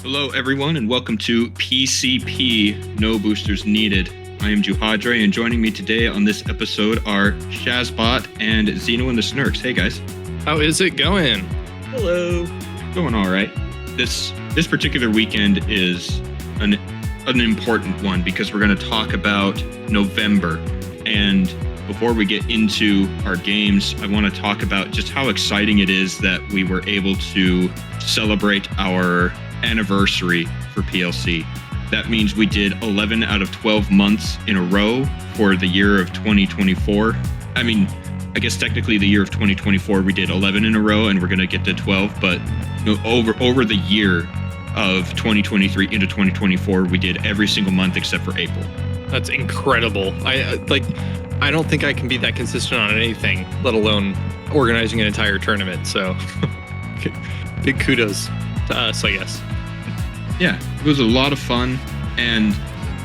Hello, everyone, and welcome to PCP, No Boosters Needed. I am Juhadre, and joining me today on this episode are Shazbot and Xeno and the Snurks. Hey, guys. How is it going? Hello. Going all right. This particular weekend is an important one because we're going to talk about November. And before we get into our games, I want to talk about just how exciting it is that we were able to celebrate our anniversary for PLC. That means we did 11 out of 12 months in a row for the year of 2024. I guess technically the year of 2024 we did 11 in a row, and we're going to get to 12, but over the year of 2023 into 2024 we did every single month except for April. That's incredible. I don't think I can be that consistent on anything, let alone organizing an entire tournament. So big kudos to us, I guess. Yeah, it was a lot of fun, and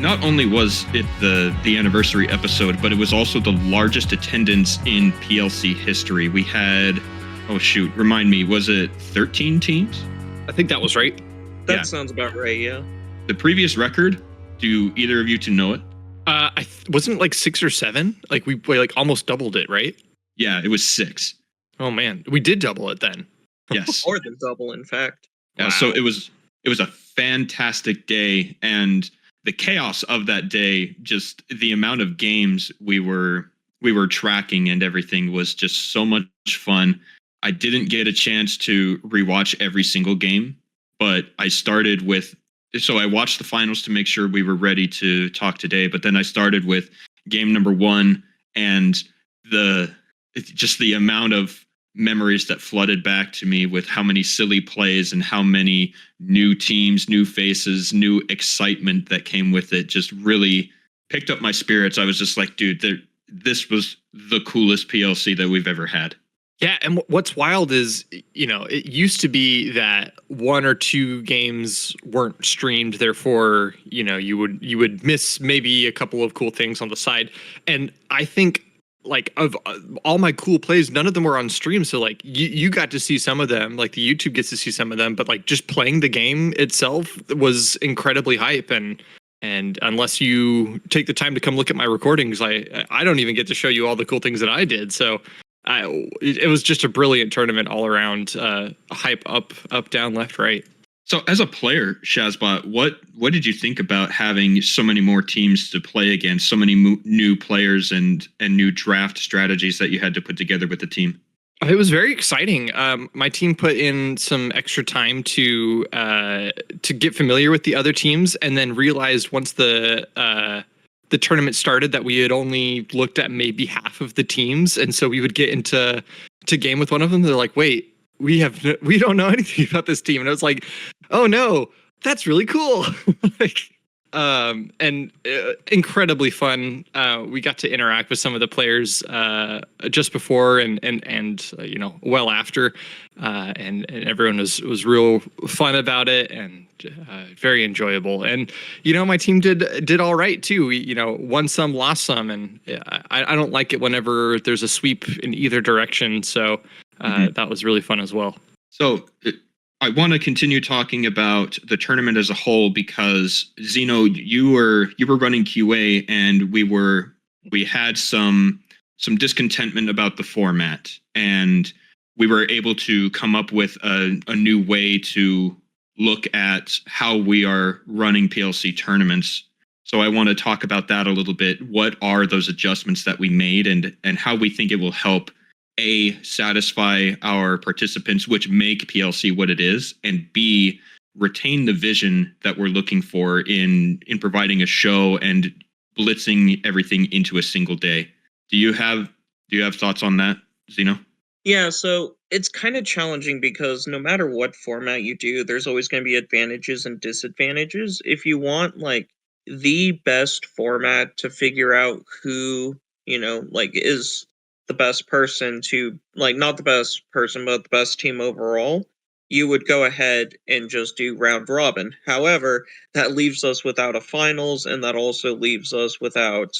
not only was it the anniversary episode, but it was also the largest attendance in PLC history. We had, remind me, was it 13 teams? I think that was right. That sounds about right, yeah. The previous record, do either of you two know it? Wasn't it like 6 or 7? Like we almost doubled it, right? Yeah, it was 6. Oh man, we did double it then. Yes. More than double, in fact. Yeah, Wow. So it was a fantastic day, and the chaos of that day, just the amount of games we were tracking and everything was just so much fun. I didn't get a chance to rewatch every single game, but I watched the finals to make sure we were ready to talk today, but then I started with game number 1, and the amount of memories that flooded back to me with how many silly plays and how many new teams, new faces, new excitement that came with it just really picked up my spirits. I was just like, dude, this was the coolest PLC that we've ever had. Yeah, and what's wild is, it used to be that 1 or 2 games weren't streamed, therefore, you would miss maybe a couple of cool things on the side. And I think, like, of all my cool plays, none of them were on stream, so like you got to see some of them, like the YouTube gets to see some of them, but like just playing the game itself was incredibly hype, and unless you take the time to come look at my recordings, I don't even get to show you all the cool things that I did. So it was just a brilliant tournament all around. Hype up, down, left, right. So as a player, Shazbot, what did you think about having so many more teams to play against, so many new players and new draft strategies that you had to put together with the team? It was very exciting. My team put in some extra time to get familiar with the other teams, and then realized once the tournament started that we had only looked at maybe half of the teams, and so we would get into game with one of them. They're like, "Wait, we don't know anything about this team," and I was like, "Oh no, that's really cool!" Incredibly fun. We got to interact with some of the players just before and well after, and everyone was real fun about it and very enjoyable. And my team did all right too. We won some, lost some, and I don't like it whenever there's a sweep in either direction. So that was really fun as well. So I want to continue talking about the tournament as a whole because Xeno, you were running QA, and we had some discontentment about the format, and we were able to come up with a new way to look at how we are running PLC tournaments. So I want to talk about that a little bit. What are those adjustments that we made, and how we think it will help satisfy our participants, which make PLC what it is, and B, retain the vision that we're looking for in providing a show and blitzing everything into a single day. Do you have thoughts on that, Xeno? Yeah, so it's kind of challenging because no matter what format you do, there's always going to be advantages and disadvantages. If you want like the best format to figure out who, is the best person to, not the best person, but the best team overall, you would go ahead and just do round robin. However, that leaves us without a finals, and that also leaves us without,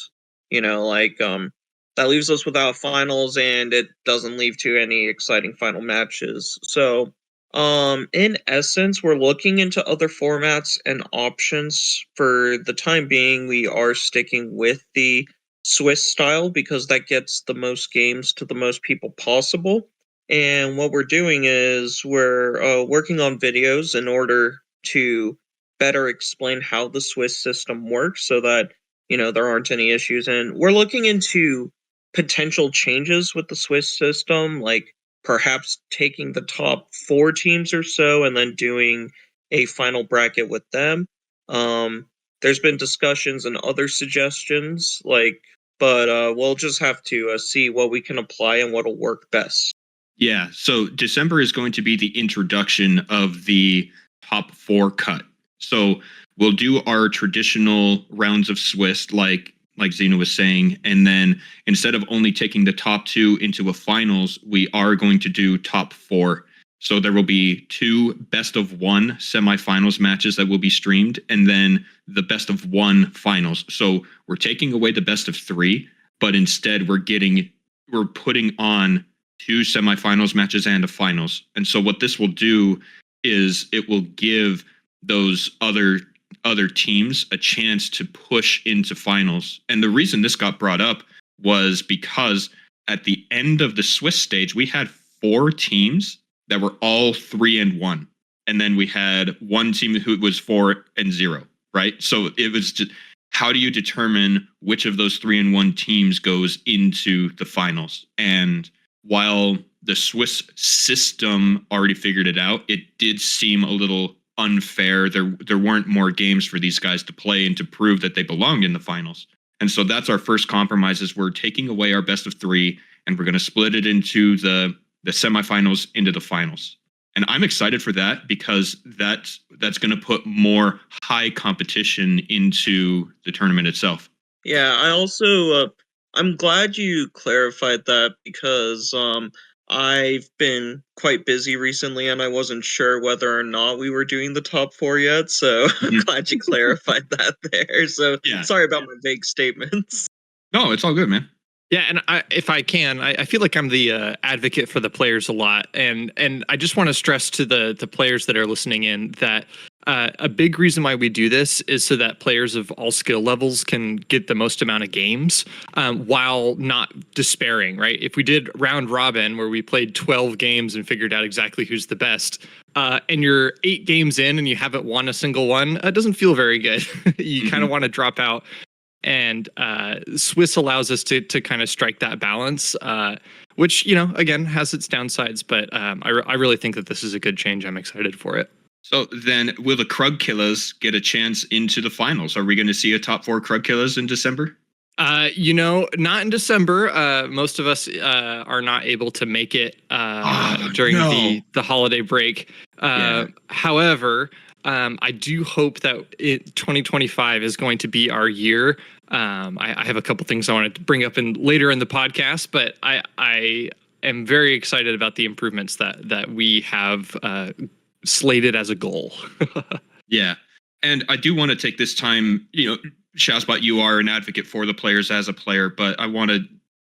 that leaves us without finals, and it doesn't leave to any exciting final matches. So In essence, we're looking into other formats and options. For the time being, we are sticking with the Swiss style because that gets the most games to the most people possible. And what we're doing is we're working on videos in order to better explain how the Swiss system works so that, there aren't any issues. And we're looking into potential changes with the Swiss system, like perhaps taking the top 4 teams or so and then doing a final bracket with them. Um, there's been discussions and other suggestions, but we'll just have to see what we can apply and what'll work best. Yeah, so December is going to be the introduction of the top 4 cut. So we'll do our traditional rounds of Swiss, like Zeno was saying, and then instead of only taking the top 2 into a finals, we are going to do top 4. So there will be 2 best of 1 semifinals matches that will be streamed, and then the best of 1 finals. So we're taking away the best of 3, but instead we're putting on 2 semifinals matches and a finals. And so what this will do is it will give those other teams a chance to push into finals. And the reason this got brought up was because at the end of the Swiss stage, we had 4 teams that were all 3-1. And then we had one team who was 4-0, right? So it was just, how do you determine which of those 3-1 teams goes into the finals? And while the Swiss system already figured it out, it did seem a little unfair. There weren't more games for these guys to play and to prove that they belonged in the finals. And so that's our first compromise, is we're taking away our best of 3 and we're going to split it into the semifinals into the finals. And I'm excited for that because that's going to put more high competition into the tournament itself. Yeah, I also I'm glad you clarified that because I've been quite busy recently and I wasn't sure whether or not we were doing the top 4 yet, so I'm glad you clarified that there. So Yeah. sorry about my vague statements. No, it's all good, man. Yeah, and if I can, I feel like I'm the advocate for the players a lot, and I just want to stress to the players that are listening in that a big reason why we do this is so that players of all skill levels can get the most amount of games while not despairing. Right? If we did round robin where we played 12 games and figured out exactly who's the best, and you're 8 games in and you haven't won a single one, it doesn't feel very good. You kind of want to drop out. And Swiss allows us to kind of strike that balance, which, again, has its downsides. But I really think that this is a good change. I'm excited for it. So then will the Krug Killers get a chance into the finals? Are we going to see a top 4 Krug Killers in December? Not in December. Most of us are not able to make it during the holiday break. However, I do hope that 2025 is going to be our year. I have a couple things I want to bring up later in the podcast, but I am very excited about the improvements that we have slated as a goal. Yeah. And I do want to take this time, Shazbot, you are an advocate for the players as a player, but I want to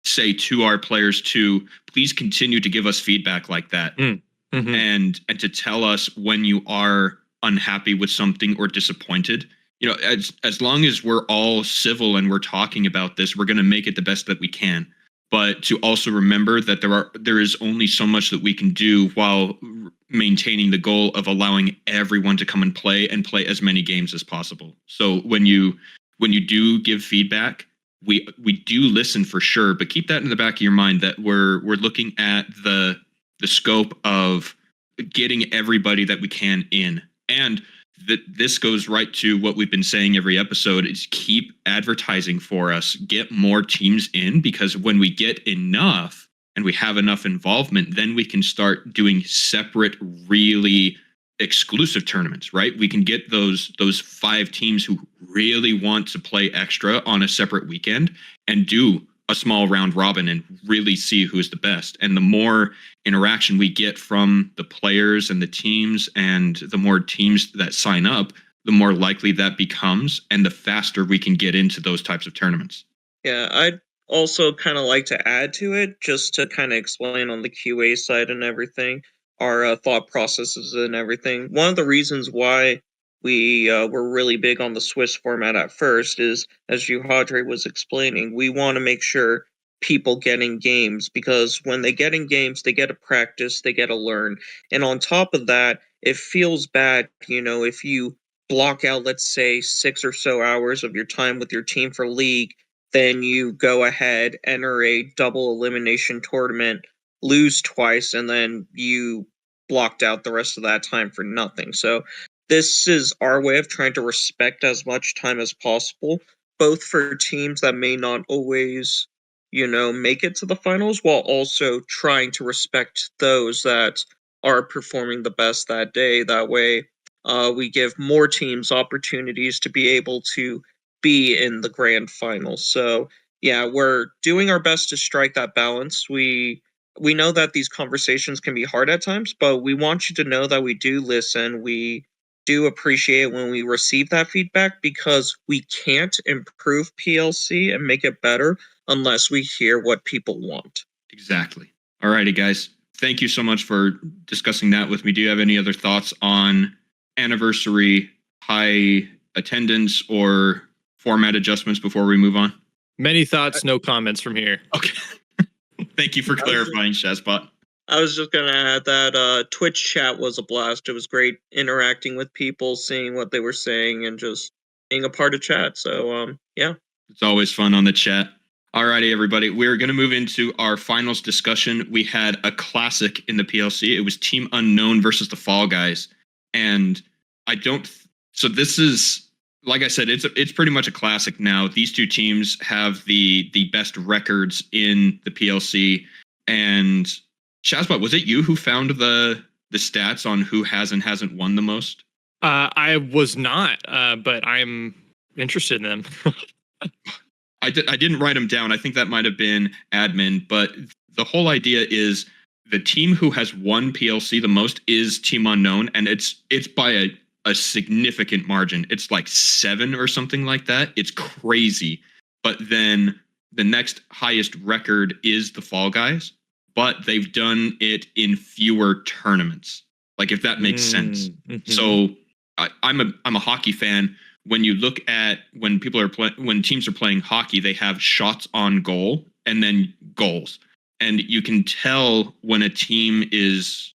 say to our players to please continue to give us feedback like that. Mm-hmm. And to tell us when you are unhappy with something or disappointed. As long as we're all civil and we're talking about this, we're going to make it the best that we can. But to also remember that there is only so much that we can do while maintaining the goal of allowing everyone to come and play as many games as possible. So when you do give feedback, we do listen for sure, but keep that in the back of your mind that we're looking at the scope of getting everybody that we can in. And this goes right to what we've been saying every episode, is keep advertising for us, get more teams in, because when we get enough and we have enough involvement, then we can start doing separate, really exclusive tournaments, right? We can get those 5 teams who really want to play extra on a separate weekend and do a small round robin and really see who's the best. And the more interaction we get from the players and the teams, and the more teams that sign up, the more likely that becomes, and the faster we can get into those types of tournaments. Yeah, I'd also kind of like to add to it, just to kind of explain on the QA side and everything. our thought processes and everything. One of the reasons why we were really big on the Swiss format at first is, as Juhadre was explaining, we want to make sure people get in games, because when they get in games, they get to practice, they get to learn. And on top of that, it feels bad, if you block out, let's say, 6 or so hours of your time with your team for League, then you go ahead, enter a double elimination tournament, lose twice, and then you blocked out the rest of that time for nothing. So this is our way of trying to respect as much time as possible, both for teams that may not always, make it to the finals, while also trying to respect those that are performing the best that day. That way, we give more teams opportunities to be able to be in the grand final. So yeah, we're doing our best to strike that balance. We know that these conversations can be hard at times, but we want you to know that we do listen. We do appreciate when we receive that feedback, because we can't improve PLC and make it better unless we hear what people want. Exactly. Alrighty, guys. Thank you so much for discussing that with me. Do you have any other thoughts on anniversary, high attendance, or format adjustments before we move on? Many thoughts, no comments from here. Okay. Thank you for clarifying, Shazbot. I was just going to add that Twitch chat was a blast. It was great interacting with people, seeing what they were saying, and just being a part of chat. So, yeah. It's always fun on the chat. Alrighty, everybody. We're going to move into our finals discussion. We had a classic in the PLC. It was Team Unknown versus the Fall Guys. And so this is, like I said, it's pretty much a classic now. These two teams have the best records in the PLC. And Shazbot, was it you who found the stats on who has and hasn't won the most? I was not, but I'm interested in them. I didn't write them down. I think that might have been admin, but the whole idea is the team who has won PLC the most is Team Unknown, and it's by a significant margin. It's like 7 or something like that. It's crazy. But then the next highest record is the Fall Guys, but they've done it in fewer tournaments. Like, if that makes sense. Mm-hmm. So I'm a hockey fan. When you look at when teams are playing hockey, they have shots on goal and then goals. And you can tell when a team is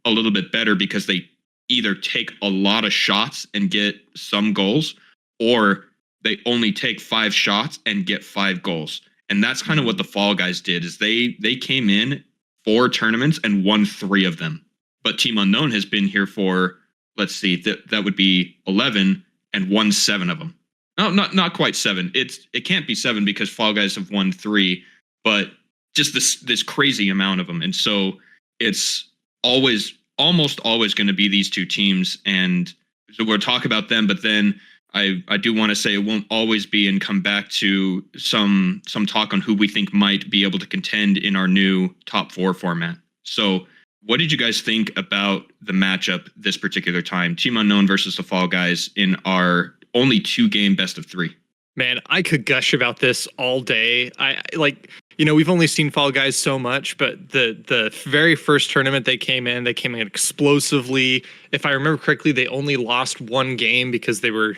a little bit better because they either take a lot of shots and get some goals, or they only take 5 shots and get 5 goals. And that's kind of what the Fall Guys did, is they came in 4 tournaments and won 3 of them. But Team Unknown has been here for, let's see, that would be 11 and won 7 of them. No, not quite 7. It can't be 7 because Fall Guys have won 3, but just this crazy amount of them. And so it's almost always going to be these two teams, and so we'll talk about them. But then I do want to say it won't always be, and come back to some talk on who we think might be able to contend in our new top 4 format. So what did you guys think about the matchup this particular time? Team Unknown versus the Fall Guys in our only 2-game best of 3. Man, I could gush about this all day. I like, we've only seen Fall Guys so much, but the very first tournament they came in explosively. If I remember correctly, they only lost 1 game because they were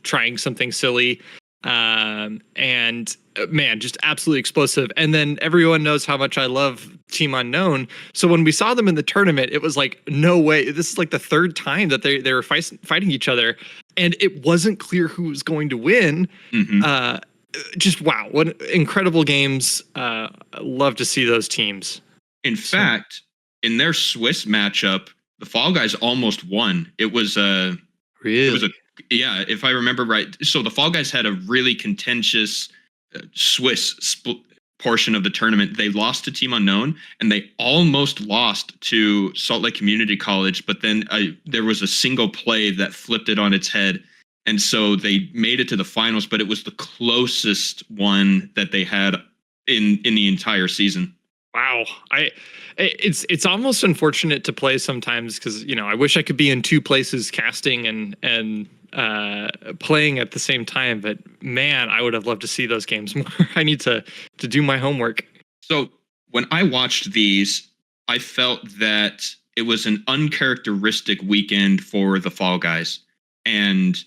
trying something silly. And man, just absolutely explosive. And then everyone knows how much I love Team Unknown. So when we saw them in the tournament, it was like, no way. This is like the 3rd time that they were fighting each other, and it wasn't clear who was going to win. Mm-hmm. Just wow, what incredible games. Love to see those teams. In fact, in their Swiss matchup, the Fall Guys almost won. It was yeah, if I remember right. So the Fall Guys had a really contentious Swiss portion of the tournament. They lost to Team Unknown, and they almost lost to Salt Lake Community College, but then there was a single play that flipped it on its head. And so they made it to the finals, but it was the closest one that they had in the entire season. Wow. It's almost unfortunate to play sometimes, because I wish I could be in 2 places casting and playing at the same time, but man, I would have loved to see those games more. I need to do my homework. So when I watched these, I felt that it was an uncharacteristic weekend for the Fall Guys. And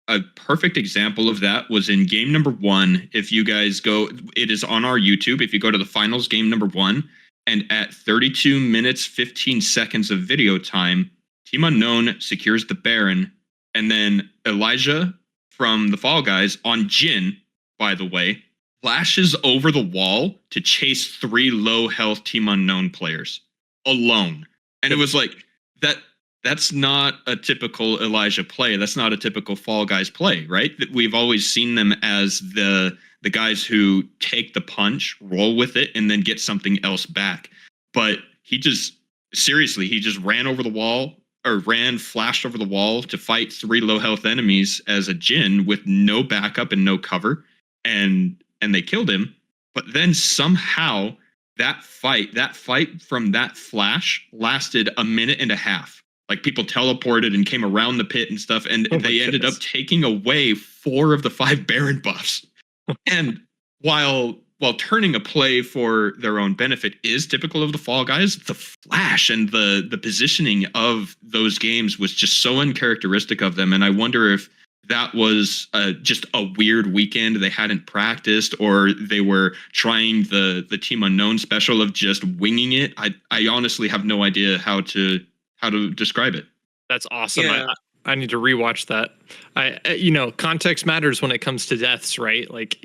a perfect example of that was in game number 1. If you guys go, it is on our YouTube. If you go to the finals game number 1, and at 32 minutes, 15 seconds of video time, Team Unknown secures the Baron. And then Elijah from the Fall Guys on Jhin, by the way, flashes over the wall to chase 3 low health Team Unknown players alone. And it was like, that's not a typical Elijah play. That's not a typical Fall Guys play, right? We've always seen them as the guys who take the punch, roll with it, and then get something else back. But he just ran over the wall, or flashed over the wall to fight 3 low health enemies as a Jhin with no backup and no cover, and they killed him. But then somehow that fight from that flash lasted a minute and a half. Like, people teleported and came around the pit and stuff, and they ended up taking away 4 of the 5 Baron buffs. And while turning a play for their own benefit is typical of the Fall Guys, the flash and the positioning of those games was just so uncharacteristic of them. And I wonder if that was just a weird weekend they hadn't practiced, or they were trying the Team Unknown special of just winging it. I honestly have no idea how to describe it. That's awesome. Yeah. I need to rewatch that. Context matters when it comes to deaths, right? Like,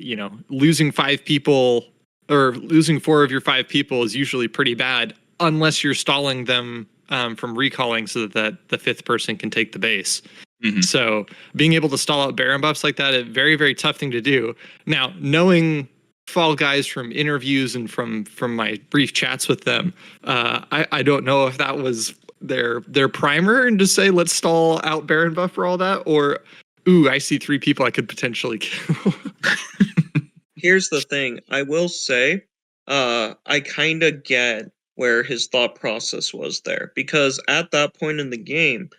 losing 5 people or losing 4 of your 5 people is usually pretty bad, unless you're stalling them from recalling so that the 5th person can take the base. Mm-hmm. So being able to stall out Baron buffs like that, a very, very tough thing to do. Now, knowing Fall Guys from interviews and from my brief chats with them, I don't know if that was their primer and to say, let's stall out Baron buff for all that, or I see 3 people I could potentially kill. Here's the thing. I will say, I kind of get where his thought process was there, because at that point in the game,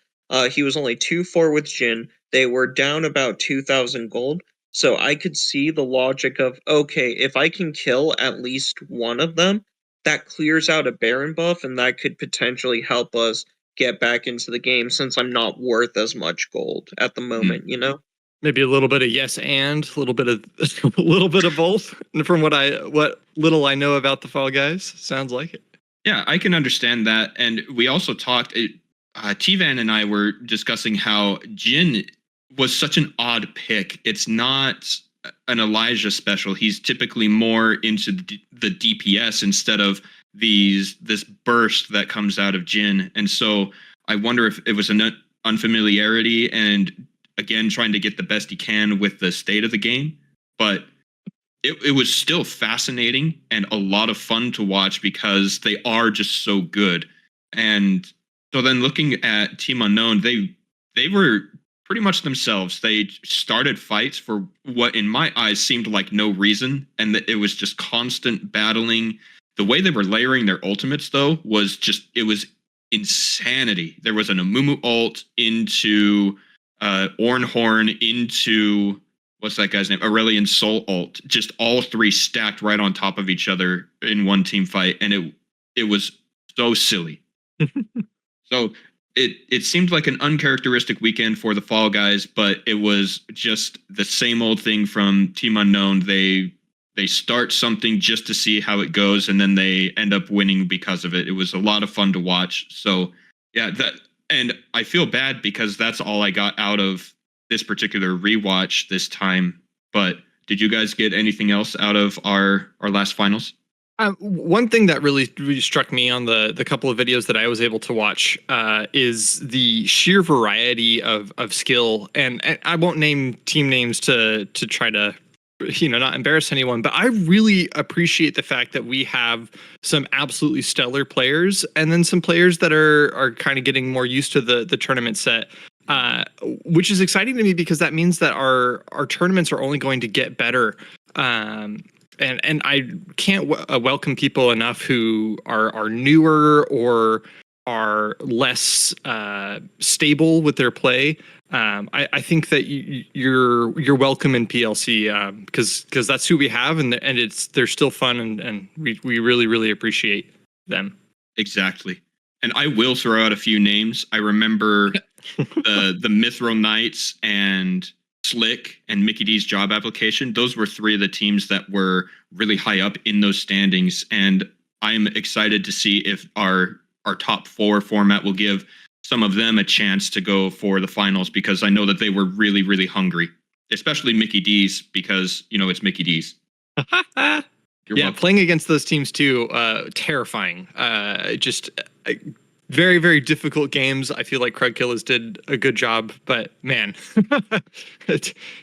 he was only 2-4 with Jhin. They were down about 2,000 gold. So I could see the logic of, okay, if I can kill at least one of them, that clears out a Baron buff, and that could potentially help us get back into the game, since I'm not worth as much gold at the moment, Maybe a little bit of yes and a little bit of both. And from what little I know about the Fall Guys, sounds like it. Yeah, I can understand that. And we also talked, T-Van and I were discussing how Jhin was such an odd pick. It's not an Elijah special. He's typically more into the DPS instead of this burst that comes out of Jhin. And so I wonder if it was an unfamiliarity and, again, trying to get the best he can with the state of the game. But it was still fascinating and a lot of fun to watch because they are just so good. And so then looking at Team Unknown, they were pretty much themselves. They started fights for what in my eyes seemed like no reason, and it was just constant battling. The way they were layering their ultimates, though, was insanity. There was an Amumu ult into Ornhorn into, what's that guy's name? Aurelion Soul ult. Just all 3 stacked right on top of each other in one team fight, and it was so silly. So it seemed like an uncharacteristic weekend for the Fall Guys, but it was just the same old thing from Team Unknown. They start something just to see how it goes, and then they end up winning because of it. It was a lot of fun to watch. So yeah, and I feel bad because that's all I got out of this particular rewatch this time. But did you guys get anything else out of our last finals? One thing that really struck me on the couple of videos that I was able to watch is the sheer variety of skill. And I won't name team names to try to not embarrass anyone, but I really appreciate the fact that we have some absolutely stellar players, and then some players that are kind of getting more used to the tournament set, which is exciting to me because that means that our tournaments are only going to get better. And I can't welcome people enough who are newer or are less stable with their play. I think that you're welcome in PLC because that's who we have, and they're still fun, and we really, really appreciate them. Exactly. And I will throw out a few names. I remember the Mithril Knights and Slick and Mickey D's job application. Those were three of the teams that were really high up in those standings. And I'm excited to see if our top four format will give some of them a chance to go for the finals, because I know that they were really, really hungry, especially Mickey D's, because, it's Mickey D's. Yeah, welcome. playing against those teams too, terrifying. Just very, very difficult games. I feel like Krug Killers did a good job, but man,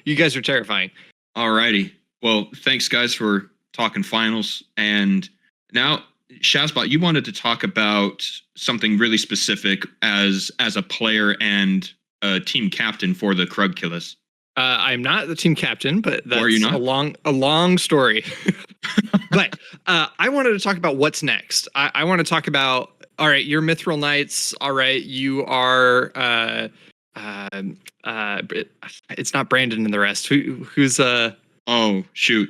you guys are terrifying. Alrighty. Well, thanks guys for talking finals. And now, Shazbot, you wanted to talk about something really specific as a player and a team captain for the Krug Killers. I'm not the team captain, but that's Are you not? a long story. But I wanted to talk about what's next. I want to talk about, all right, you're Mithril Knights. All right, you are. It's not Brandon and the rest. Who's Oh shoot.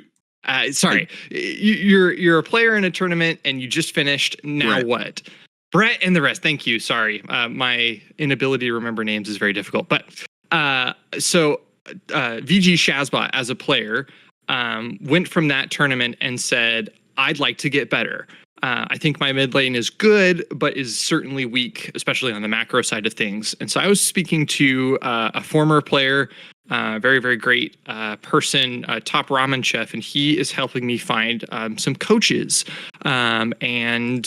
Sorry, you're a player in a tournament and you just finished. Now Brett. what? Brett and the rest. Thank you. Sorry, my inability to remember names is very difficult. But so VG Shazbot as a player went from that tournament and said, I'd like to get better. I think my mid lane is good, but is certainly weak, especially on the macro side of things. And so I was speaking to a former player, very, very great person, top ramen chef, and he is helping me find some coaches and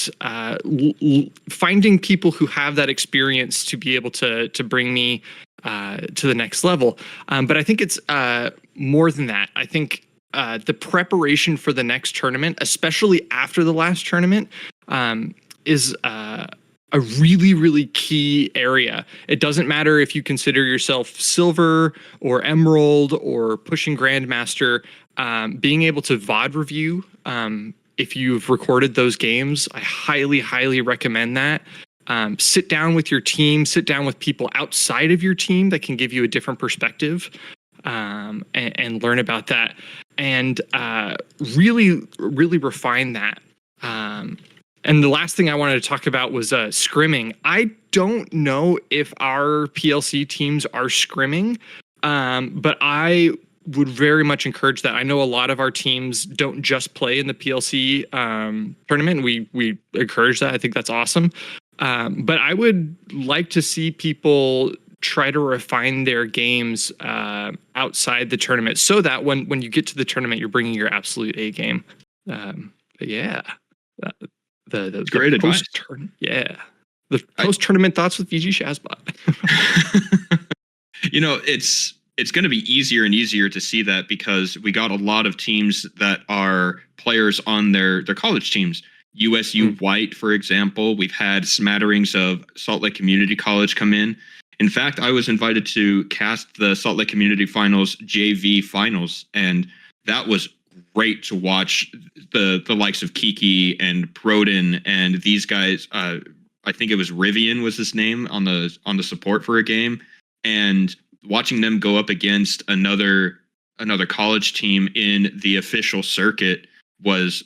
finding people who have that experience to be able to bring me to the next level. But I think it's more than that. I think the preparation for the next tournament, especially after the last tournament, is a really, really key area. It doesn't matter if you consider yourself silver or emerald or pushing grandmaster. Being able to VOD review, if you've recorded those games, I highly, highly recommend that. Sit down with your team, sit down with people outside of your team that can give you a different perspective, and learn about that, and really, really refine that. And the last thing I wanted to talk about was scrimming. I don't know if our PLC teams are scrimming, but I would very much encourage that. I know a lot of our teams don't just play in the PLC tournament. We encourage that. I think that's awesome. But I would like to see people try to refine their games outside the tournament, so that when you get to the tournament, you're bringing your absolute A game. But yeah, the great advice. The post-tournament thoughts with VG Shazbot. It's going to be easier and easier to see that, because we got a lot of teams that are players on their college teams. USU White, for example. We've had smatterings of Salt Lake Community College come in. In fact, I was invited to cast the Salt Lake Community Finals JV Finals, and that was great to watch the likes of Kiki and Proden and these guys. I think it was Rivian was his name on the support for a game, and watching them go up against another college team in the official circuit was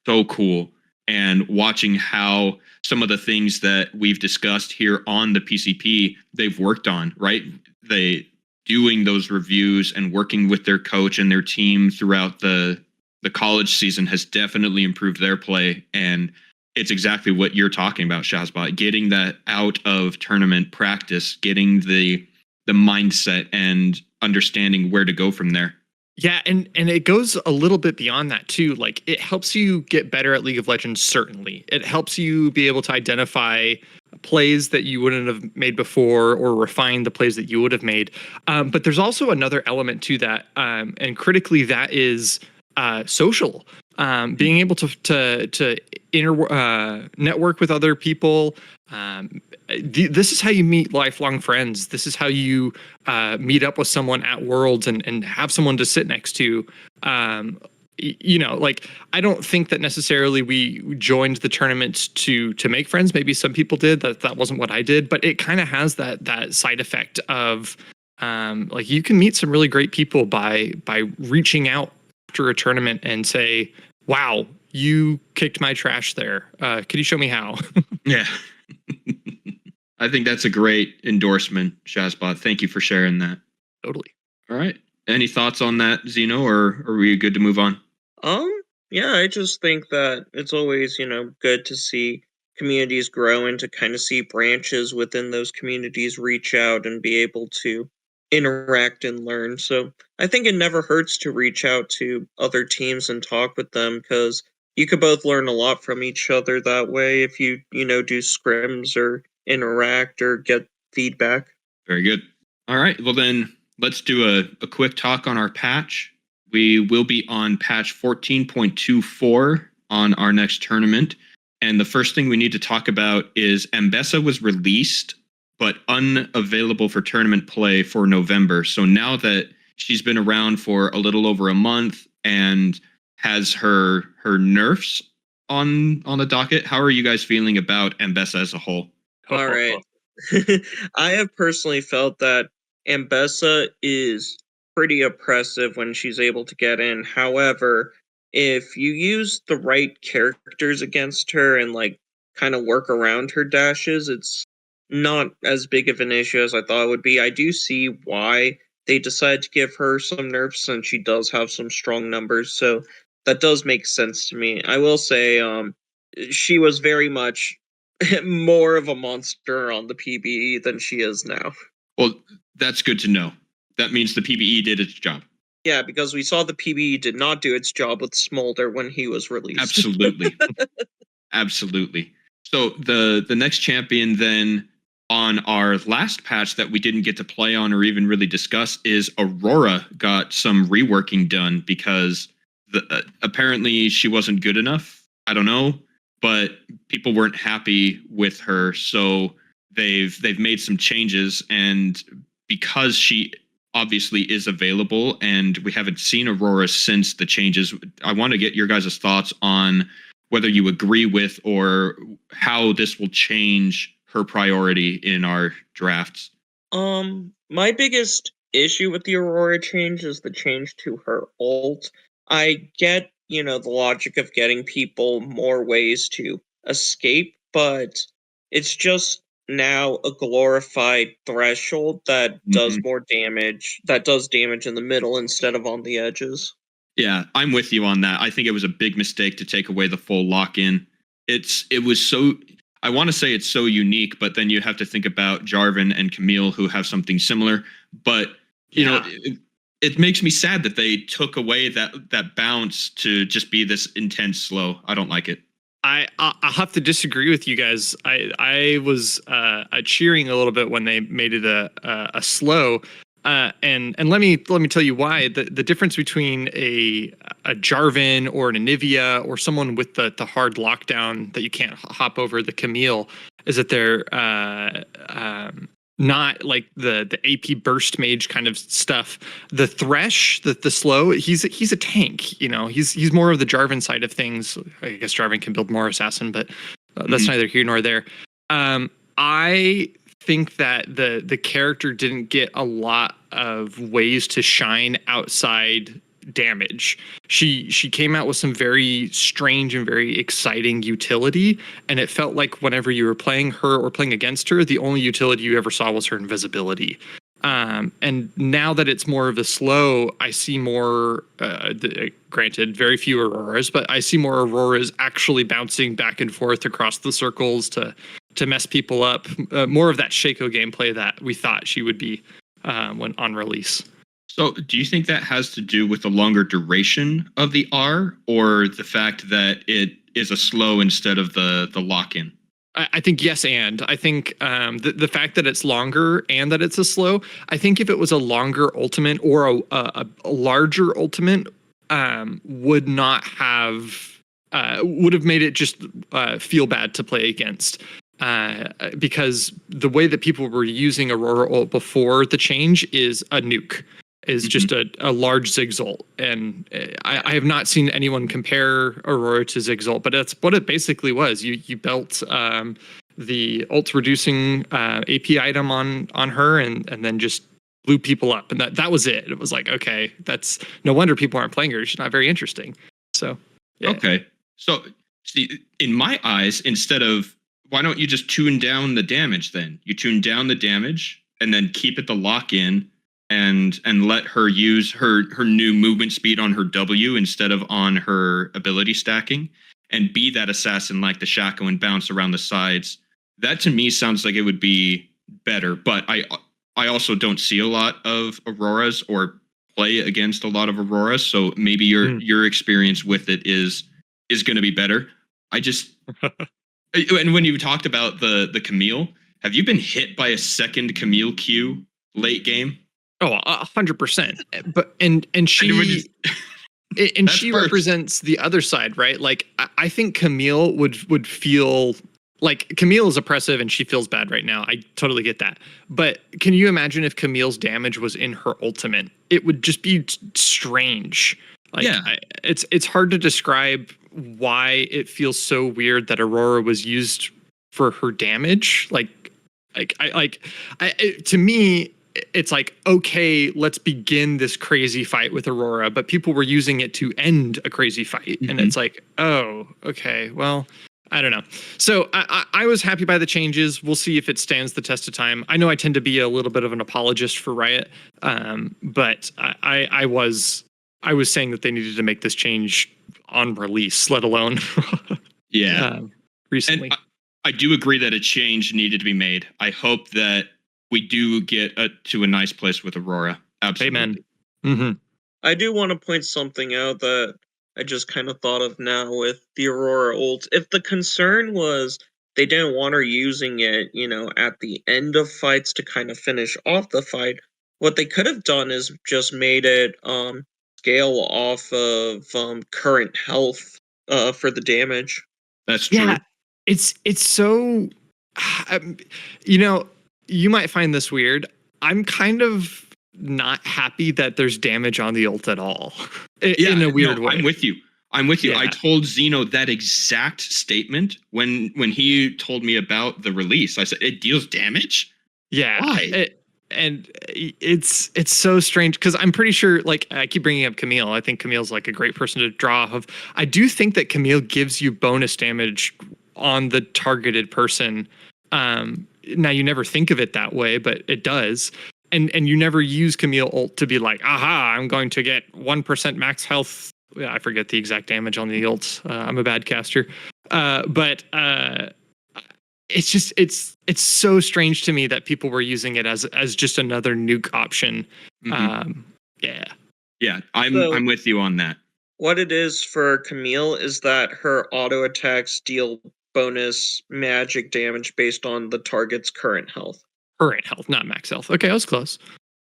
so cool. And watching how some of the things that we've discussed here on the PCP, they've worked on, right? They doing those reviews and working with their coach and their team throughout the college season has definitely improved their play. And it's exactly what you're talking about, Shazbot, getting that out of tournament practice, getting the mindset and understanding where to go from there. Yeah, and it goes a little bit beyond that too. Like, it helps you get better at League of Legends, certainly. It helps you be able to identify plays that you wouldn't have made before, or refine the plays that you would have made. But there's also another element to that, and critically, that is social. Being able to network with other people. This is how you meet lifelong friends. This is how you meet up with someone at Worlds and have someone to sit next to. Like, I don't think that necessarily we joined the tournament to make friends. Maybe some people did. That wasn't what I did, but it kind of has that side effect of like, you can meet some really great people by reaching out after a tournament and say, wow, you kicked my trash there. Could you show me how? Yeah. I think that's a great endorsement, Shazbot. Thank you for sharing that. Totally. All right. Any thoughts on that, Zeno, or are we good to move on? Yeah, I just think that it's always, good to see communities grow and to kind of see branches within those communities reach out and be able to interact and learn. So I think it never hurts to reach out to other teams and talk with them because you could both learn a lot from each other that way if you, do scrims or interact or get feedback. Very good. All right. Well, then let's do a quick talk on our patch. We will be on patch 14.24 on our next tournament. And the first thing we need to talk about is Ambessa was released, but unavailable for tournament play for November. So now that she's been around for a little over a month and has her nerfs on the docket, how are you guys feeling about Ambessa as a whole? All right. I have personally felt that Ambessa is pretty oppressive when she's able to get in. However, if you use the right characters against her and kind of work around her dashes, it's not as big of an issue as I thought it would be. I do see why they decided to give her some nerfs since she does have some strong numbers, so that does make sense to me. I will say she was very much more of a monster on the PBE than she is now. Well, that's good to know. That means the PBE did its job. Yeah, because we saw the PBE did not do its job with Smolder when he was released. Absolutely. Absolutely. So the next champion then on our last patch that we didn't get to play on or even really discuss is Aurora got some reworking done because apparently she wasn't good enough. I don't know, but people weren't happy with her, so they've made some changes, and because she obviously is available and we haven't seen Aurora since the changes, I want to get your guys' thoughts on whether you agree with or how this will change her priority in our drafts. My biggest issue with the Aurora change is the change to her ult. I get, the logic of getting people more ways to escape, but it's just now a glorified threshold that does more damage, that does damage in the middle instead of on the edges. Yeah, I'm with you on that. I think it was a big mistake to take away the full lock-in. It was so, I want to say it's so unique, but then you have to think about Jarvan and Camille who have something similar. But you know, it makes me sad that they took away that bounce to just be this intense slow. I don't like it. I'll have to disagree with you guys. I was cheering a little bit when they made it a slow. And let me tell you why. The difference between a Jarvan or an Anivia or someone with the hard lockdown that you can't hop over, the Camille, is that they're not like the AP burst mage kind of stuff. The Thresh, the slow, he's a tank. He's more of the Jarvan side of things. I guess Jarvan can build more assassin, but that's neither here nor there. I think that the character didn't get a lot of ways to shine outside damage. She came out with some very strange and very exciting utility, and it felt like whenever you were playing her or playing against her, the only utility you ever saw was her invisibility. And now that it's more of a slow, I see more, granted, very few Auroras, but I see more Auroras actually bouncing back and forth across the circles to mess people up. More of that Shaco gameplay that we thought she would be when on release. So do you think that has to do with the longer duration of the R or the fact that it is a slow instead of the lock-in? I think yes, and I think the fact that it's longer and that it's a slow, I think if it was a longer ultimate or a larger ultimate, would have made it just feel bad to play against. Because the way that people were using Aurora ult before the change is a nuke, is just a large Zigzult. And I have not seen anyone compare Aurora to Zigzult, but that's what it basically was. You built the ult reducing AP item on her and then just blew people up. And that was it. It was like, okay, that's no wonder people aren't playing her. She's not very interesting. So, yeah. Okay. So, see, in my eyes, instead of why don't you just tune down the damage then? You tune down the damage and then keep it the lock in and let her use her new movement speed on her W instead of on her ability stacking and be that assassin like the Shaco and bounce around the sides. That to me sounds like it would be better, but I also don't see a lot of Auroras or play against a lot of Auroras, so maybe your experience with it is going to be better. I just and when you talked about the Camille, have you been hit by a second Camille Q late game? Oh, 100%. But and she and she represents the other side, right? Like I think Camille would feel like Camille is oppressive and she feels bad right now. I totally get that. But can you imagine if Camille's damage was in her ultimate? It would just be strange. Like, yeah, it's hard to describe why it feels so weird that Aurora was used for her damage. To me, it's like, okay, let's begin this crazy fight with Aurora, but people were using it to end a crazy fight. And it's like, oh, okay, well, I don't know. So I was happy by the changes. We'll see if it stands the test of time. I know I tend to be a little bit of an apologist for Riot, but I was saying that they needed to make this change on release, let alone recently. And I do agree that a change needed to be made. I hope that we do get to a nice place with Aurora. Absolutely. Amen. Mm-hmm. I do want to point something out that I just kind of thought of now with the Aurora ult. If the concern was they didn't want her using it, at the end of fights to kind of finish off the fight, what they could have done is just made it scale off of current health for the damage. That's true. Yeah, it's so, you might find this weird. I'm kind of not happy that there's damage on the ult at all. In a weird way. I'm with you. Yeah. I told Zeno that exact statement when he told me about the release. I said, it deals damage? Yeah. Why? And it's so strange because I'm pretty sure, like, I keep bringing up Camille. I think Camille's like a great person to draw off of. I do think that Camille gives you bonus damage on the targeted person. Now you never think of it that way, but it does. And you never use Camille ult to be like, aha, I'm going to get 1% max health. Yeah, I forget the exact damage on the ult. I'm a bad caster. But it's just it's so strange to me that people were using it as just another nuke option. Yeah, I'm with you on that. What it is for Camille is that her auto attacks deal bonus magic damage based on the target's current health. Current health, not max health. Okay, I was close.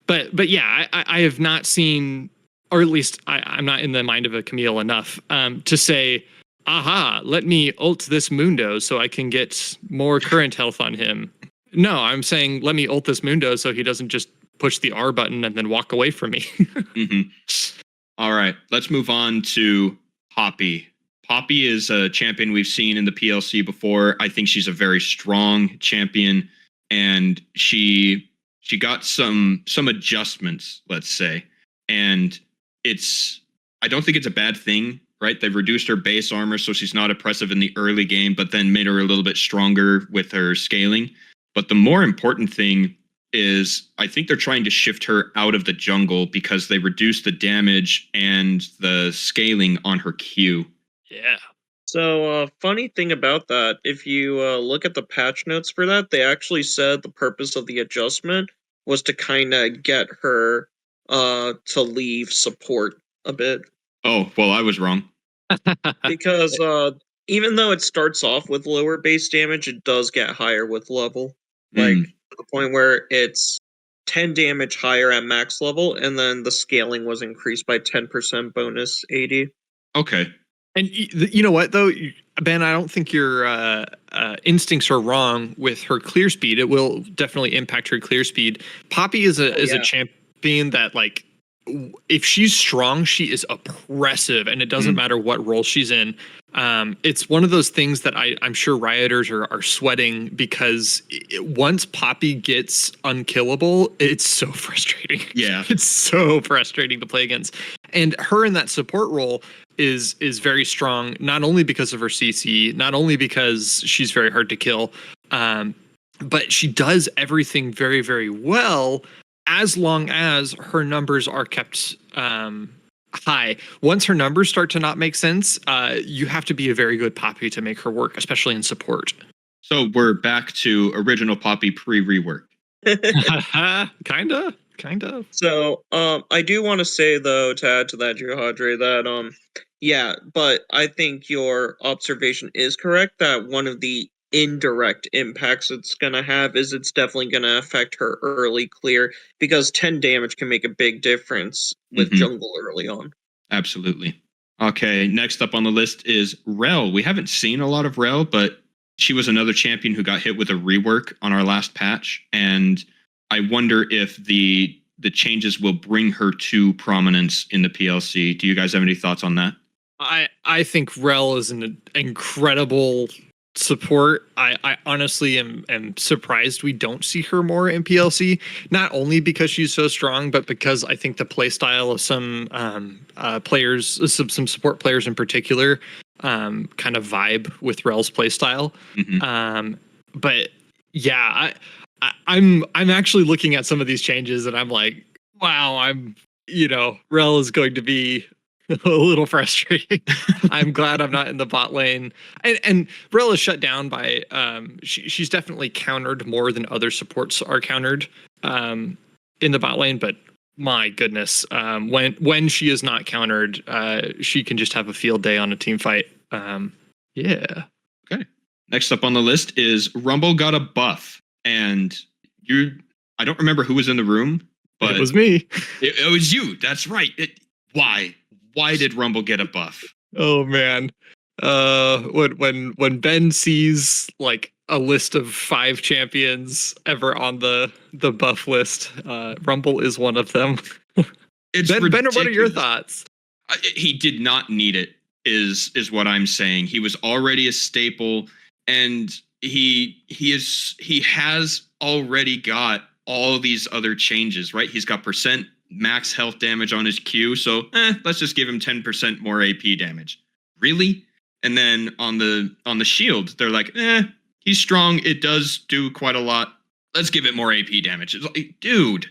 But yeah, I have not seen, or at least I'm not in the mind of a Camille enough to say, aha, let me ult this Mundo so I can get more current health on him. No, I'm saying let me ult this Mundo so he doesn't just push the R button and then walk away from me. All right, let's move on to Poppy. Poppy is a champion we've seen in the PLC before. I think she's a very strong champion, and she got some adjustments, let's say. And I don't think it's a bad thing, right? They've reduced her base armor so she's not oppressive in the early game, but then made her a little bit stronger with her scaling. But the more important thing is I think they're trying to shift her out of the jungle because they reduced the damage and the scaling on her Q. Yeah. So, funny thing about that, if you look at the patch notes for that, they actually said the purpose of the adjustment was to kind of get her to leave support a bit. Oh, well, I was wrong. Because even though it starts off with lower base damage, it does get higher with level. Like, to the point where it's 10 damage higher at max level, and then the scaling was increased by 10% bonus AD. Okay. And you know what, though, Ben, I don't think your instincts are wrong with her clear speed. It will definitely impact her clear speed. Poppy is a champion that, like, if she's strong, she is oppressive, and it doesn't matter what role she's in. It's one of those things that I'm sure rioters are sweating because once Poppy gets unkillable, it's so frustrating. Yeah. It's so frustrating to play against. And her in that support role, is very strong, not only because of her CC, not only because she's very hard to kill, but she does everything very, very well as long as her numbers are kept high. Once her numbers start to not make sense, you have to be a very good Poppy to make her work, especially in support. So we're back to original Poppy pre-rework. Kind of. So, I do want to say though, to add to that, Jihadre, that yeah, but I think your observation is correct that one of the indirect impacts it's gonna have is it's definitely gonna affect her early clear, because 10 damage can make a big difference with jungle early on. Absolutely. Okay, next up on the list is Rel. We haven't seen a lot of Rel, but she was another champion who got hit with a rework on our last patch, and I wonder if the changes will bring her to prominence in the PLC. Do you guys have any thoughts on that? I think Rel is an incredible support. I honestly am surprised we don't see her more in PLC, not only because she's so strong, but because I think the playstyle of some players, some support players in particular, kind of vibe with Rel's playstyle. But yeah, I'm actually looking at some of these changes and I'm like, wow, Rel is going to be a little frustrating. I'm glad I'm not in the bot lane. And Rel is shut down by she's definitely countered more than other supports are countered in the bot lane, but my goodness, when she is not countered, she can just have a field day on a team fight. Yeah. Okay. Next up on the list is Rumble got a buff, and I don't remember who was in the room, but it was me. It was you. That's right. Why? Why did Rumble get a buff? Oh man. When Ben sees like a list of 5 champions ever on the buff list, Rumble is one of them. It's Ben, ridiculous. what are your thoughts? He did not need it, is what I'm saying. He was already a staple, and he has already got all these other changes, right? He's got percent max health damage on his Q, so let's just give him 10% more AP damage. Really? And then on the shield, they're like, he's strong. It does do quite a lot. Let's give it more AP damage. It's like, dude,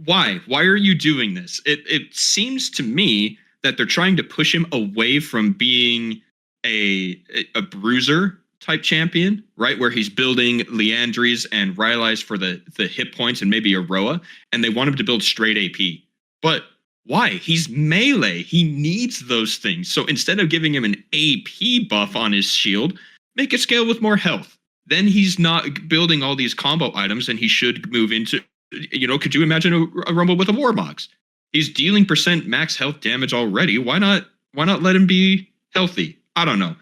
why? Why are you doing this? It seems to me that they're trying to push him away from being a bruiser type champion, right? Where he's building Leandries and Rylai's for the hit points and maybe a Roa, and they want him to build straight AP. But why? He's melee. He needs those things. So instead of giving him an AP buff on his shield, make it scale with more health. Then he's not building all these combo items, and he should move into, could you imagine a Rumble with a Warmogs? He's dealing percent max health damage already. Why not let him be healthy? I don't know.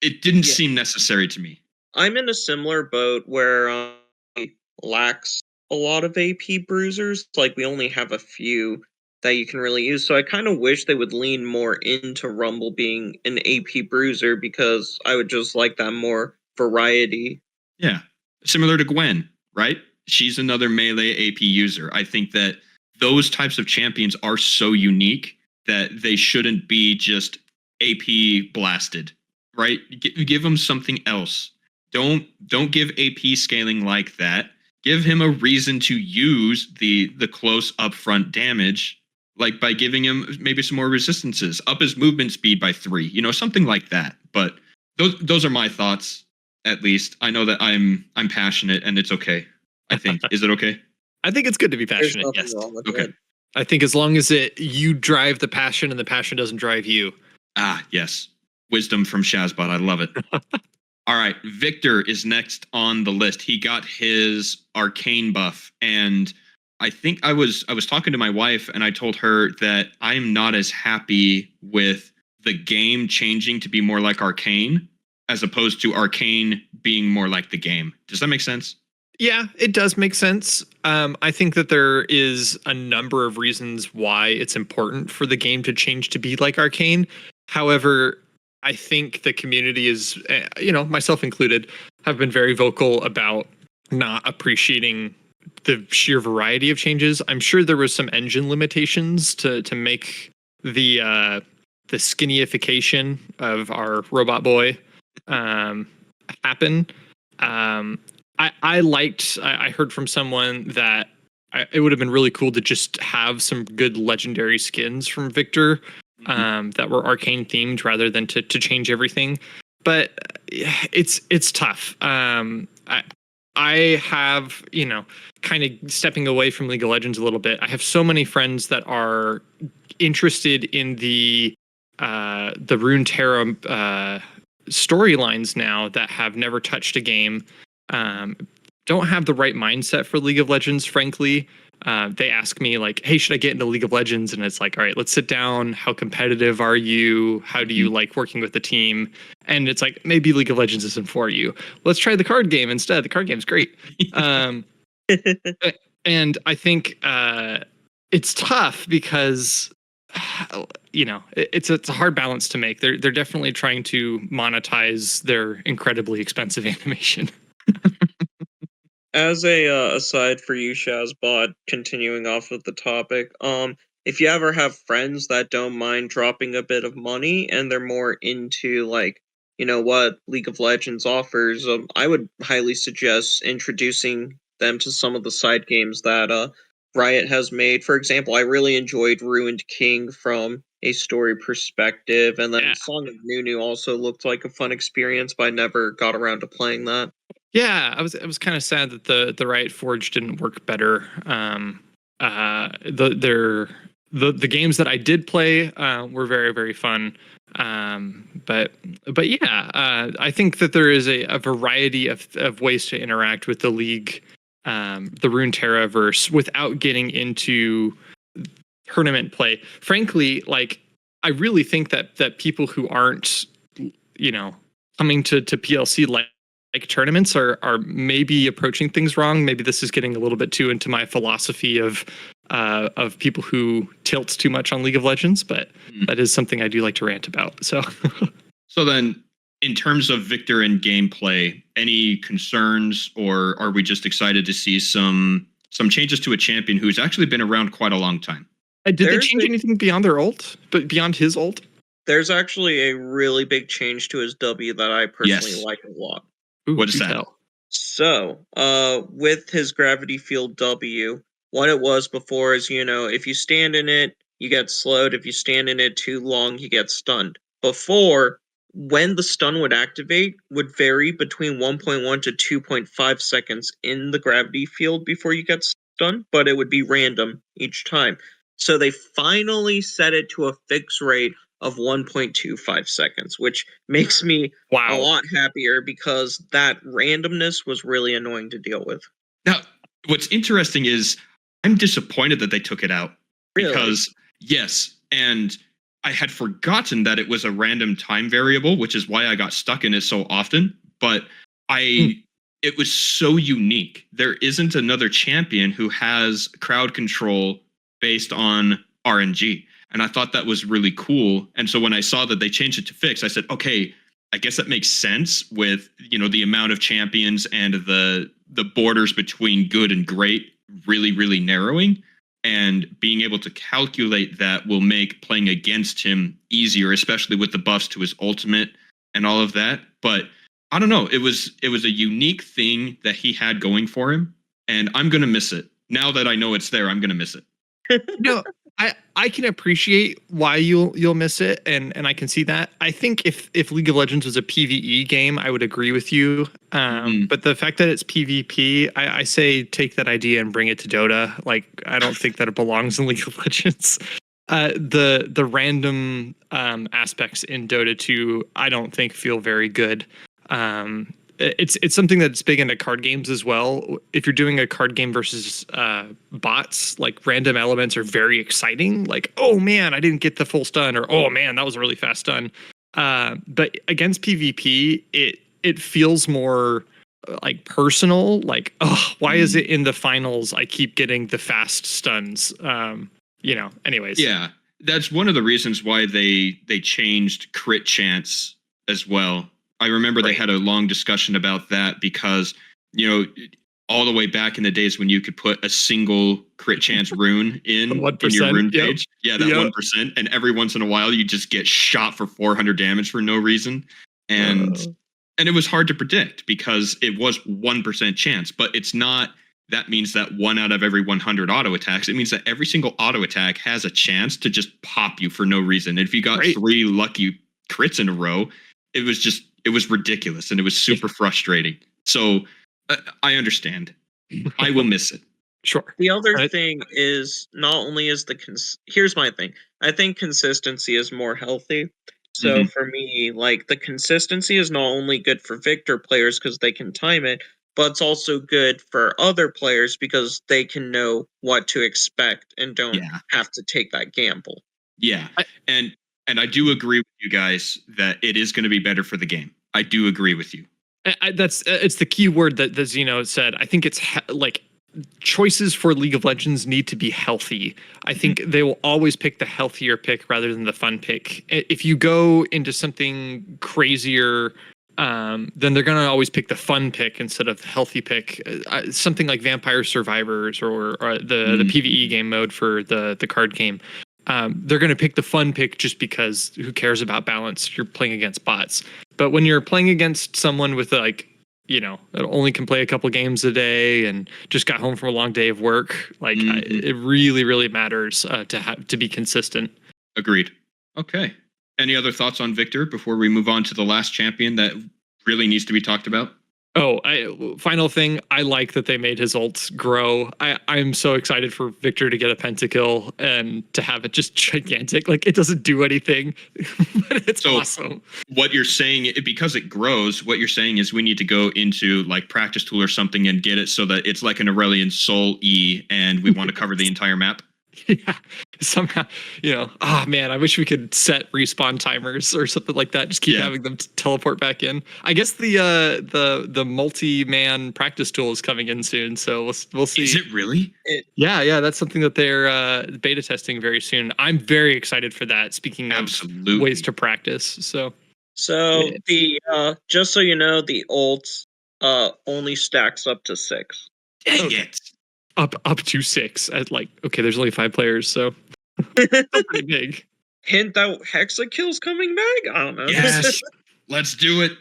It didn't seem necessary to me. I'm in a similar boat where he lacks a lot of AP bruisers. Like, we only have a few that you can really use. So I kind of wish they would lean more into Rumble being an AP bruiser, because I would just like that more variety. Yeah. Similar to Gwen, right? She's another melee AP user. I think that those types of champions are so unique that they shouldn't be just AP blasted, right? Give them something else. Don't give AP scaling like that. Give him a reason to use the close upfront damage, like by giving him maybe some more resistances, up his movement speed by 3, something like that. But those are my thoughts, at least. I know that I'm passionate, and it's okay. I think. Is it okay? I think it's good to be passionate. Yes. Okay. It. I think as long as you drive the passion and the passion doesn't drive you. Ah, yes. Wisdom from Shazbot. I love it. All right. Victor is next on the list. He got his arcane buff, and I think I was talking to my wife, and I told her that I'm not as happy with the game changing to be more like arcane as opposed to arcane being more like the game. Does that make sense? Yeah, it does make sense. I think that there is a number of reasons why it's important for the game to change to be like arcane. However, I think the community is, myself included, have been very vocal about not appreciating the sheer variety of changes. I'm sure there was some engine limitations to make the skinnification of our robot boy happen. I heard from someone that it would have been really cool to just have some good legendary skins from Victor that were arcane themed rather than to change everything. But it's tough. I have, kind of stepping away from League of Legends a little bit. I have so many friends that are interested in the Runeterra storylines now that have never touched a game. Don't have the right mindset for League of Legends, frankly. They ask me like, hey, should I get into League of Legends? And it's like, all right, let's sit down. How competitive are you? How do you like working with the team? And it's like, maybe League of Legends isn't for you. Let's try the card game instead. The card game's great. And I think it's tough because, it's a hard balance to make. They're definitely trying to monetize their incredibly expensive animation. As a aside for you, Shazbot, continuing off of the topic, if you ever have friends that don't mind dropping a bit of money and they're more into what League of Legends offers, I would highly suggest introducing them to some of the side games that Riot has made. For example, I really enjoyed Ruined King from a story perspective, and then Song of Nunu also looked like a fun experience, but I never got around to playing that. Yeah, I was kind of sad that the Riot Forge didn't work better. The games that I did play were very, very fun. But yeah, I think that there is a variety of ways to interact with the League, the Runeterra verse, without getting into tournament play. Frankly, I really think that people who aren't, coming to PLC like tournaments are maybe approaching things wrong. Maybe this is getting a little bit too into my philosophy of people who tilt too much on League of Legends, but that is something I do like to rant about. So then in terms of Victor and gameplay, any concerns, or are we just excited to see some changes to a champion who's actually been around quite a long time? Did they change anything beyond their ult, but beyond his ult? There's actually a really big change to his W that I personally like a lot. Ooh, what is that? Tell. So, with his gravity field W, what it was before is, if you stand in it, you get slowed. If you stand in it too long, you get stunned. Before, when the stun would activate, would vary between 1.1 to 2.5 seconds in the gravity field before you get stunned, but it would be random each time. So they finally set it to a fixed rate of 1.25 seconds, which makes me a lot happier because that randomness was really annoying to deal with. Now, what's interesting is I'm disappointed that they took it out. Really? Because, yes, and I had forgotten that it was a random time variable, which is why I got stuck in it so often. But it was so unique. There isn't another champion who has crowd control based on RNG. And I thought that was really cool. And so when I saw that they changed it to fixed, I said, okay, I guess that makes sense with, the amount of champions and the borders between good and great really, really narrowing. And being able to calculate that will make playing against him easier, especially with the buffs to his ultimate and all of that. But I don't know. It was a unique thing that he had going for him. And I'm going to miss it. Now that I know it's there, I'm going to miss it. I can appreciate why you'll miss it, and I can see that. I think if League of Legends was a PvE game, I would agree with you. But the fact that it's PvP, I say take that idea and bring it to Dota. I don't think that it belongs in League of Legends. The random aspects in Dota 2, I don't think feel very good. It's something that's big into card games as well. If you're doing a card game versus bots, random elements are very exciting. Oh man, I didn't get the full stun, or oh man, that was a really fast stun. But against PvP, it feels more personal. Why is it in the finals I keep getting the fast stuns? Anyways. Yeah, that's one of the reasons why they changed crit chance as well. I remember they had a long discussion about that because, all the way back in the days when you could put a single crit chance rune in your 1%, rune yep. page. Yeah, that 1%. And every once in a while you just get shot for 400 damage for no reason. And it was hard to predict because it was 1% chance, but it's not. That means that 1 out of every 100 auto attacks, it means that every single auto attack has a chance to just pop you for no reason. And if you got 3 lucky crits in a row, it was ridiculous and it was super frustrating. So I understand. I will miss it. Sure. The other thing is not only is here's my thing. I think consistency is more healthy. So for me, like the consistency is not only good for Victor players because they can time it, but it's also good for other players because they can know what to expect and don't have to take that gamble. Yeah. And I do agree with you guys that it is going to be better for the game. I do agree with you. It's the key word that Zeno said. I think it's like choices for League of Legends need to be healthy. I think they will always pick the healthier pick rather than the fun pick. If you go into something crazier, then they're going to always pick the fun pick instead of the healthy pick. Something like Vampire Survivors or the PvE game mode for the card game. They're going to pick the fun pick just because who cares about balance? You're playing against bots. But when you're playing against someone with that only can play a couple games a day and just got home from a long day of work, it really, really matters to be consistent. Agreed. Okay. Any other thoughts on Victor before we move on to the last champion that really needs to be talked about? Final thing. I like that they made his ults grow. I'm so excited for Victor to get a pentakill and to have it just gigantic. Like it doesn't do anything, but it's awesome. What you're saying, because it grows, what you're saying is we need to go into like practice tool or something and get it so that it's like an Aurelian Soul E and we want to cover the entire map. Yeah, somehow, man, I wish we could set respawn timers or something like that. Just keep having them teleport back in. I guess the multi-man practice tool is coming in soon, so we'll see. Is it really? Yeah, that's something that they're beta testing very soon. I'm very excited for that. Speaking of ways to practice, so the just so you know, the ults only stacks up to 6. Dang it. Up to 6 at there's only 5 players, so still pretty big. Hint that Hexakill's coming back? I don't know. Yes. Let's do it.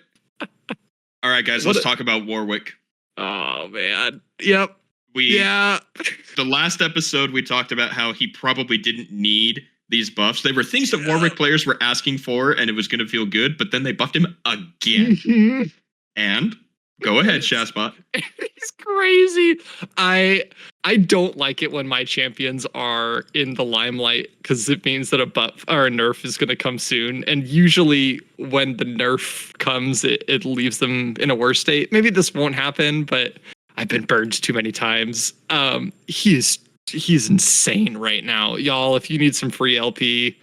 All right, guys, let's talk about Warwick. Oh man. Yep. The last episode we talked about how he probably didn't need these buffs. They were things that Warwick players were asking for and it was going to feel good, but then they buffed him again. And go ahead, Shazbot. He's crazy. I don't like it when my champions are in the limelight because it means that a buff or a nerf is going to come soon. And usually when the nerf comes, it leaves them in a worse state. Maybe this won't happen, but I've been burned too many times. He's insane right now. Y'all, if you need some free LP,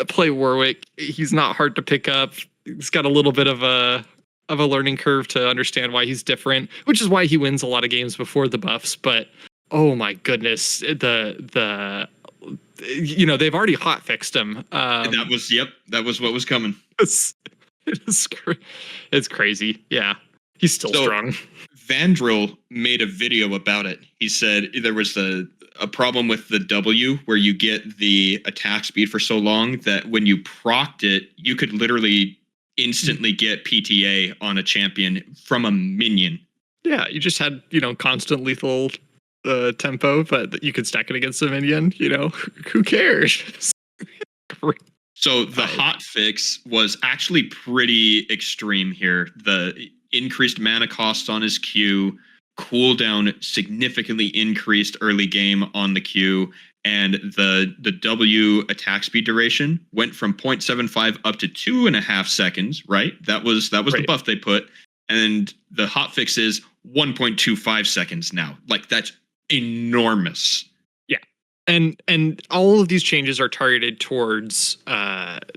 play Warwick. He's not hard to pick up. He's got a little bit of a learning curve to understand why he's different, which is why he wins a lot of games before the buffs. But oh my goodness, they've already hot fixed him. That was what was coming. It's crazy. Yeah, he's still strong. Vandril made a video about it. He said there was a problem with the W where you get the attack speed for so long that when you procced it, you could literally instantly get PTA on a champion from a minion. Yeah, you just had, constant lethal tempo, but you could stack it against a minion, who cares? So the hot fix was actually pretty extreme here. The increased mana cost on his Q, cooldown significantly increased early game on the Q, and the W attack speed duration went from 0.75 up to 2.5 seconds, right? That was the buff they put. And the hotfix is 1.25 seconds now. Like, that's enormous. Yeah. And all of these changes are targeted towards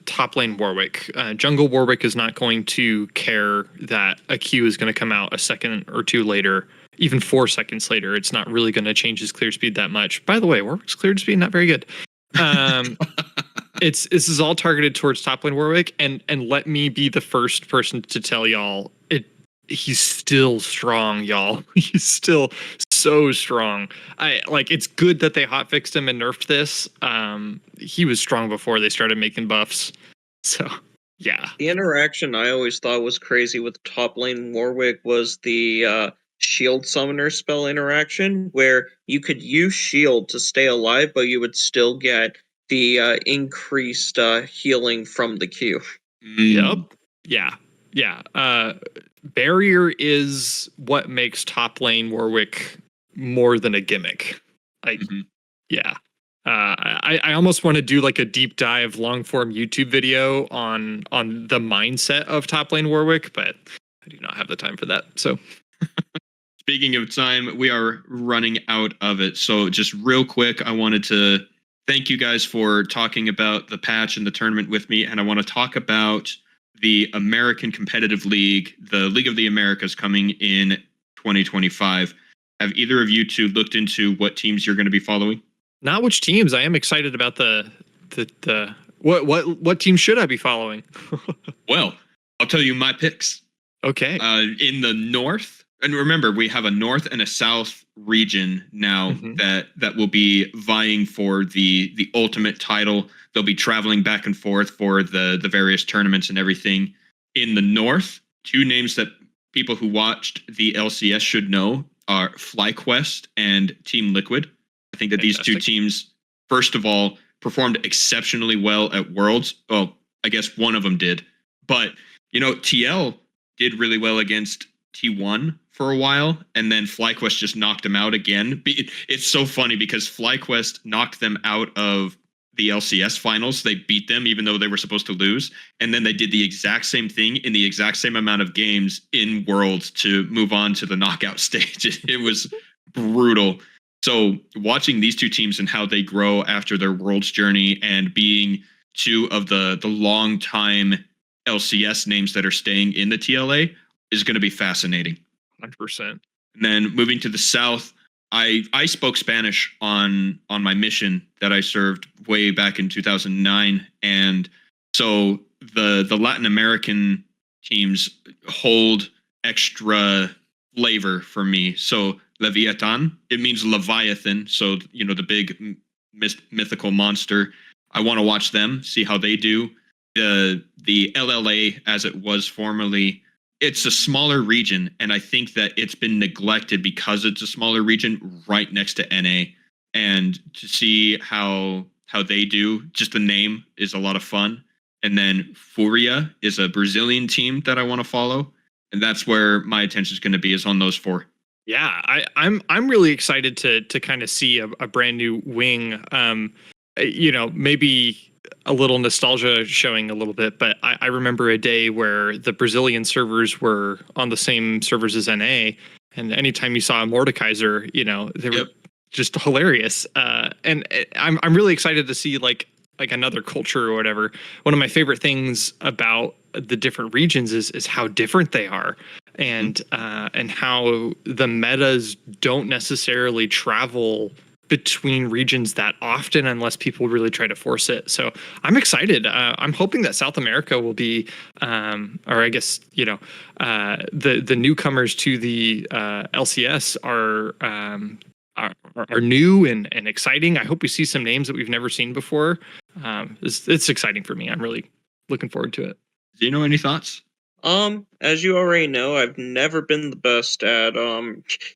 top lane Warwick. Jungle Warwick is not going to care that a Q is going to come out a second or two later. Even 4 seconds later, it's not really going to change his clear speed that much. By the way, Warwick's clear speed not very good. This is all targeted towards top lane Warwick, and let me be the first person to tell y'all he's still strong, y'all. He's still so strong. It's good that they hotfixed him and nerfed this. He was strong before they started making buffs. So yeah. The interaction I always thought was crazy with top lane Warwick was the shield summoner spell interaction, where you could use shield to stay alive, but you would still get the increased healing from the Q. Yep. Yeah. Yeah. Barrier is what makes top lane Warwick more than a gimmick. Yeah. I almost want to do like a deep dive long form YouTube video on the mindset of top lane Warwick, but I do not have the time for that. So Speaking of time, we are running out of it. So just real quick, I wanted to thank you guys for talking about the patch and the tournament with me, and I want to talk about the American Competitive League, the League of the Americas coming in 2025. Have either of you two looked into what teams you're going to be following? not which teams. I am excited about the what team should I be following? Well, I'll tell you my picks. Okay. In the north, and remember, we have a north and a south region now that will be vying for the ultimate title. They'll be traveling back and forth for the various tournaments and everything. In the north, two names that people who watched the LCS should know are FlyQuest and Team Liquid. I think that these two teams, first of all, performed exceptionally well at Worlds. Well, I guess one of them did. But, TL did really well against T1 for a while, and then FlyQuest just knocked them out again. It's so funny because FlyQuest knocked them out of the LCS finals. They beat them even though they were supposed to lose, and then they did the exact same thing in the exact same amount of games in Worlds to move on to the knockout stage. It was brutal. So watching these two teams and how they grow after their Worlds journey and being two of the long time LCS names that are staying in the TLA is going to be fascinating. 100%. And then moving to the south, I spoke Spanish on my mission that I served way back in 2009, and so the Latin American teams hold extra flavor for me. So Leviathan, it means Leviathan, so the big mythical monster. I want to watch them, see how they do. The LLA, as it was formerly, it's a smaller region, and I think that it's been neglected because it's a smaller region right next to NA. And to see how they do, just the name is a lot of fun. And then Furia is a Brazilian team that I want to follow, and that's where my attention is going to be, is on those four. Yeah, I'm really excited to kind of see a brand new wing. Maybe a little nostalgia showing a little bit, but I remember a day where the Brazilian servers were on the same servers as NA, and anytime you saw a Mordekaiser, they were just hilarious. And I'm really excited to see like another culture or whatever. One of my favorite things about the different regions is how different they are, and how the metas don't necessarily travel between regions that often unless people really try to force it. So I'm excited. I'm hoping that South America will be, or I guess, the newcomers to the LCS are new and exciting. I hope we see some names that we've never seen before. It's exciting for me. I'm really looking forward to it. Do you know any thoughts? As you already know, I've never been the best at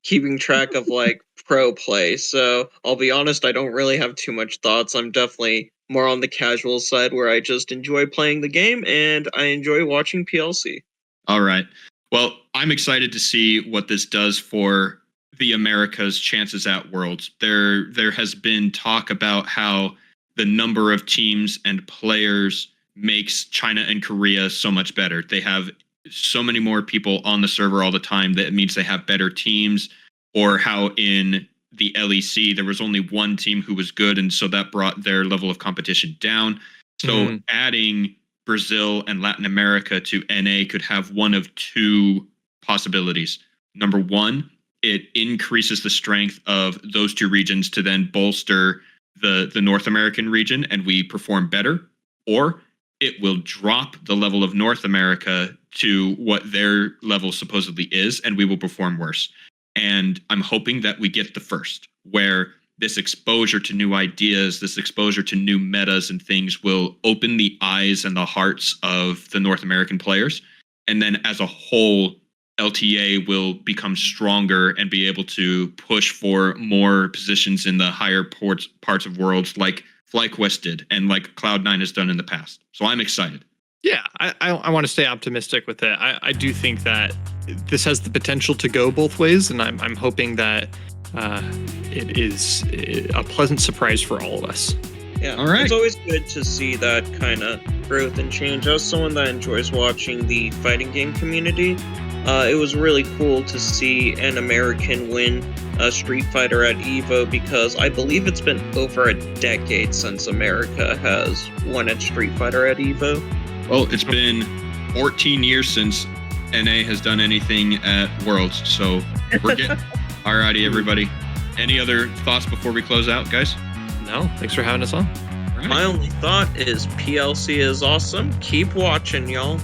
keeping track of like pro play, so I'll be honest, I don't really have too much thoughts. I'm definitely more on the casual side where I just enjoy playing the game and I enjoy watching PLC. All right. Well, I'm excited to see what this does for the Americas' chances at Worlds. There has been talk about how the number of teams and players makes China and Korea so much better. They have so many more people on the server all the time that it means they have better teams, or how in the LEC there was only one team who was good, and so that brought their level of competition down. So adding Brazil and Latin America to NA could have one of two possibilities. Number one, it increases the strength of those two regions to then bolster the North American region and we perform better, or it will drop the level of North America to what their level supposedly is, and we will perform worse. And I'm hoping that we get the first, where this exposure to new ideas, this exposure to new metas and things will open the eyes and the hearts of the North American players. And then as a whole, LTA will become stronger and be able to push for more positions in the higher parts of worlds like FlyQuest did and like Cloud9 has done in the past. So I'm excited. Yeah, I want to stay optimistic with it. I do think that this has the potential to go both ways, and I'm hoping that it is a pleasant surprise for all of us. Yeah, all right. It's always good to see that kind of growth and change. As someone that enjoys watching the fighting game community, it was really cool to see an American win a Street Fighter at EVO, because I believe it's been over a decade since America has won at Street Fighter at EVO. Well, it's been 14 years since NA has done anything at Worlds, so we're getting... Alrighty, everybody. Any other thoughts before we close out, guys? No, thanks for having us on. Right. My only thought is PLC is awesome. Keep watching, y'all.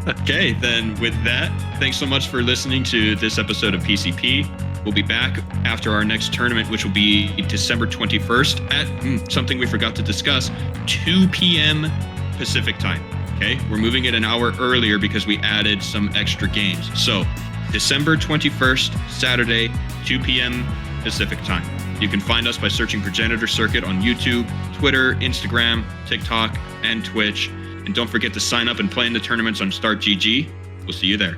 Okay, then with that, thanks so much for listening to this episode of PCP. We'll be back after our next tournament, which will be December 21st at something we forgot to discuss, 2 p.m. Pacific time. Okay, we're moving it an hour earlier because we added some extra games. So December 21st, Saturday, 2 p.m. Pacific time. You can find us by searching Progenitor Circuit on YouTube, Twitter, Instagram, TikTok, and Twitch. And don't forget to sign up and play in the tournaments on Start GG. We'll see you there.